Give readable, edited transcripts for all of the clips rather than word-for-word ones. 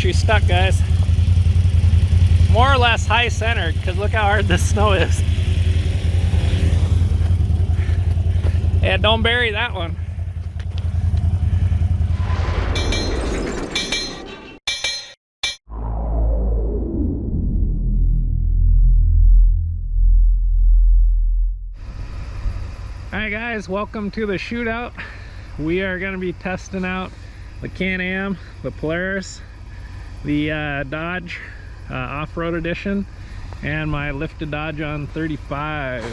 she's stuck, guys. More or less high centered, because look how hard this snow is. Yeah, don't bury that one. Alright guys, welcome to the shootout. We are going to be testing out the Can-Am, the Polaris, the Dodge Off-Road Edition, and my lifted Dodge on 35s.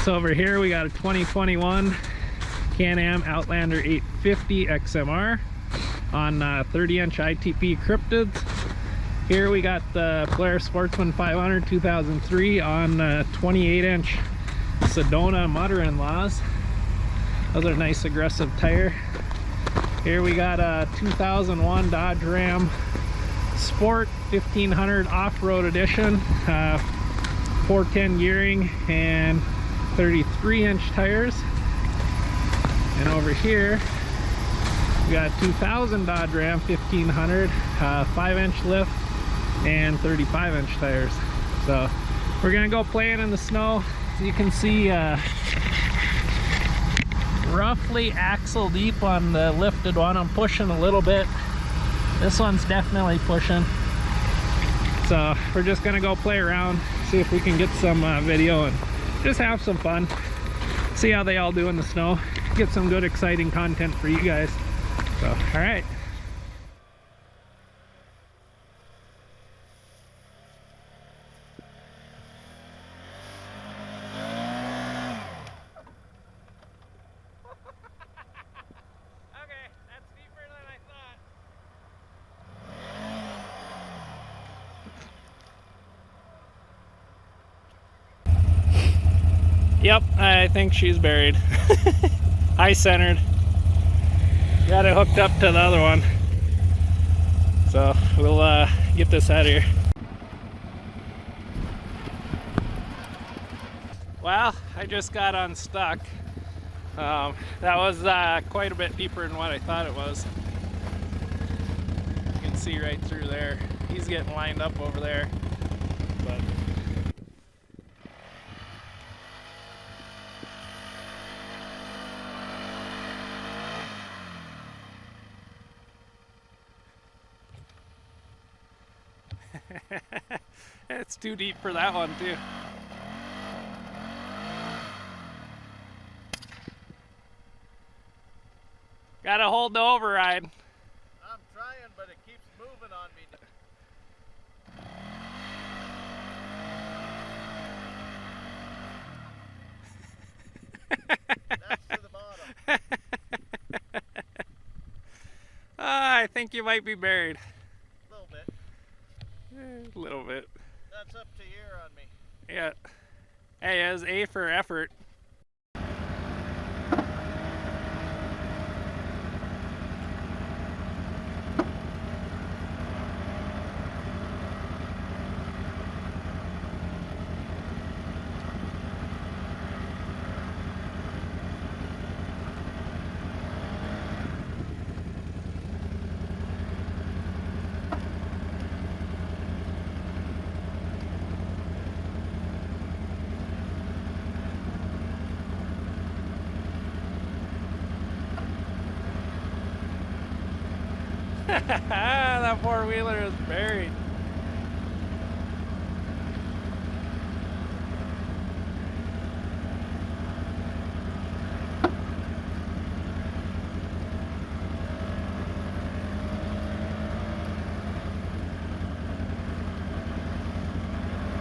So over here we got a 2021 Can-Am Outlander 850 XMR on 30-inch ITP cryptids. Here we got the Polaris Sportsman 500 2003 on 28-inch Sedona mother-in-laws. Those are nice aggressive tire. Here we got a 2001 Dodge Ram Sport 1500 Off-Road Edition, 410 gearing and 33-inch tires. And over here we got a 2000 Dodge Ram 1500, 5-inch lift and 35-inch tires. So we're gonna go playing in the snow. As you can see, roughly axle deep on the lifted one. I'm pushing a little bit. This one's definitely pushing. So we're just gonna go play around, see if we can get some video and just have some fun. See how they all do in the snow. Get some good, exciting content for you guys. So, all right. Yep, I think she's buried. High centered. Got it hooked up to the other one. So we'll get this out of here. Well, I just got unstuck. That was quite a bit deeper than what I thought it was. You can see right through there. He's getting lined up over there. But it's too deep for that one too. Gotta hold the override. I'm trying, but it keeps moving on me. That's to the bottom. I think you might be buried. A little bit. A little bit. That's up to here on me. Yeah. Hey, it was A for effort. That four-wheeler is buried.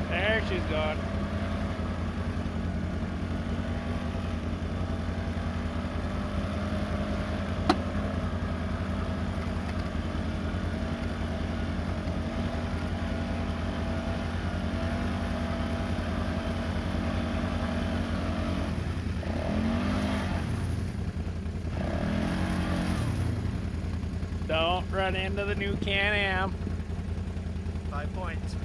There she's gone. Don't run into the new Can-Am. 5 points.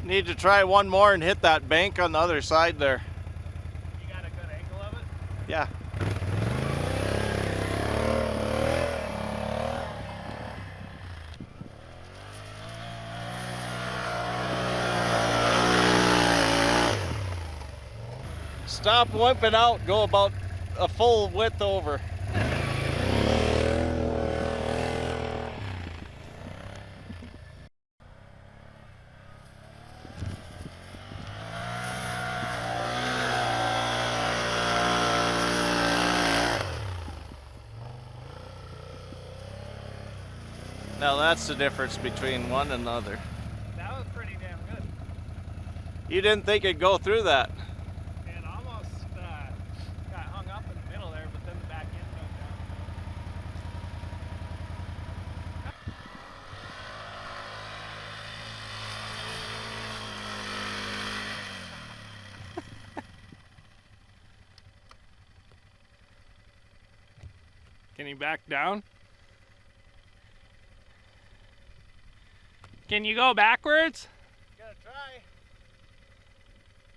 Need to try one more and hit that bank on the other side there. You got a good angle of it? Yeah. Stop wimping out, go about a full width over. Now that's the difference between one and another. That was pretty damn good. You didn't think it'd go through that. And almost got hung up in the middle there, but then the back end went down. Can you back down? Can you go backwards? Gonna try.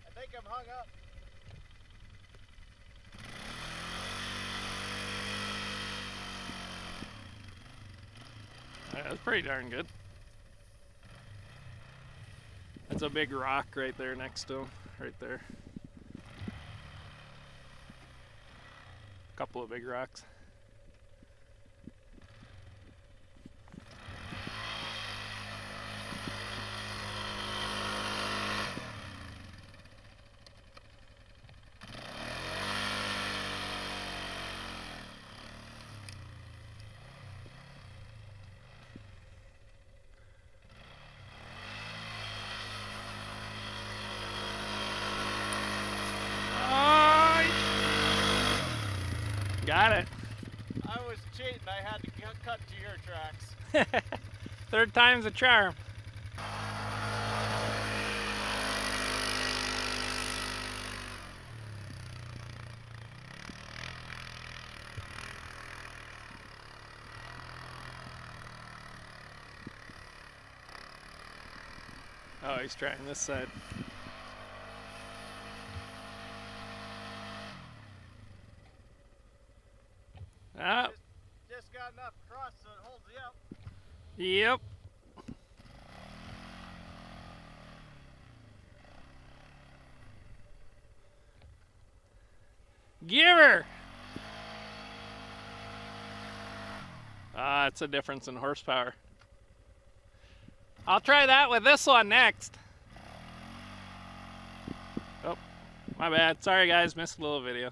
I think I'm hung up. That's pretty darn good. That's a big rock right there next to him, right there. Couple of big rocks. Got it. I was cheating. I had to cut to your tracks. Third time's a charm. Oh, he's trying this side. Oh. Just got enough cross so it holds you up. Yep. Give her! Ah, it's a difference in horsepower. I'll try that with this one next. Oh, my bad. Sorry guys, missed a little video.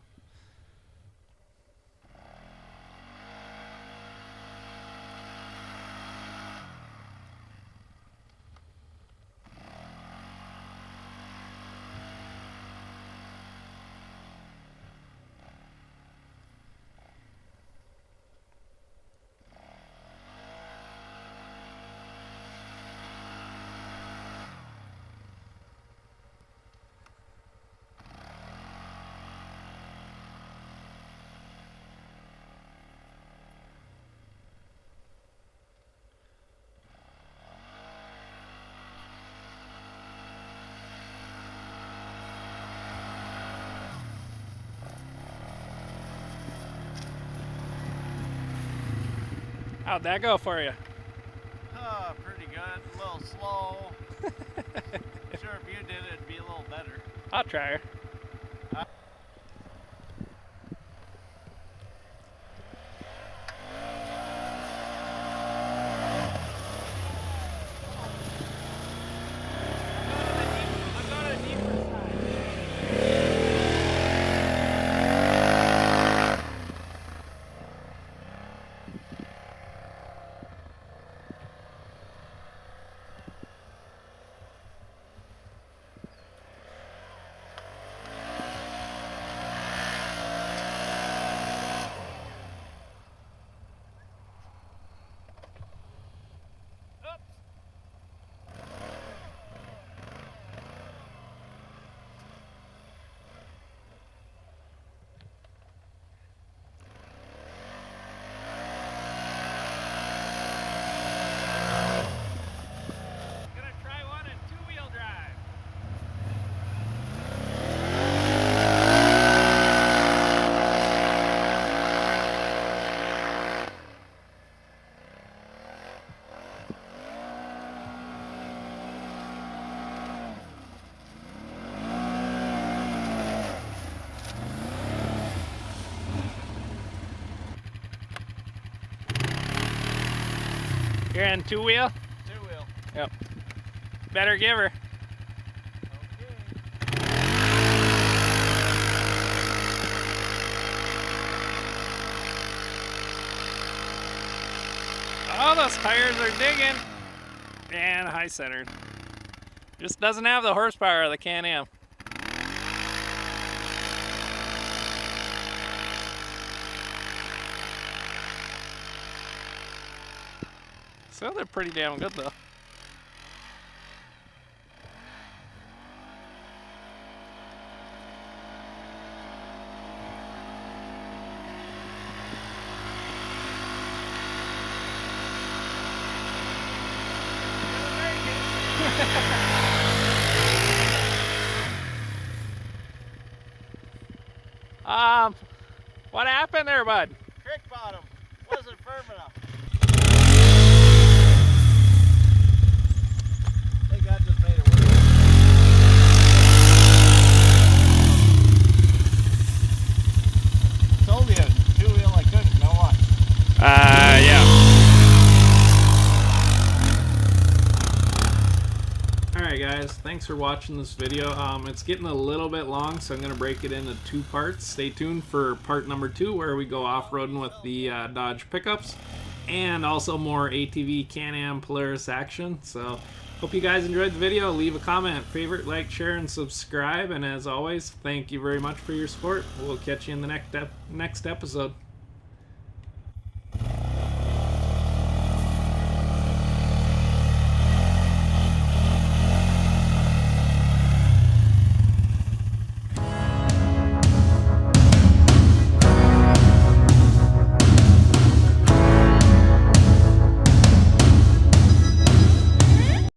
How'd that go for you? Pretty good. A little slow. Sure, if you did it, it'd be a little better. I'll try her. You're in two-wheel? Two-wheel. Yep. Better give her. Oh, those tires are digging. And high centered. Just doesn't have the horsepower of the Can-Am. So they're pretty damn good though. What happened there, bud? Creek bottom. Wasn't firm enough. I think that just made it worse. Told you, two-wheel I couldn't, know what? Yeah. Alright guys, thanks for watching this video. It's getting a little bit long, so I'm going to break it into two parts. Stay tuned for part number 2 where we go off-roading with the Dodge pickups and also more ATV Can-Am Polaris action. So hope you guys enjoyed the video. Leave a comment, favorite, like, share, and subscribe. And as always, thank you very much for your support. We'll catch you in the next episode.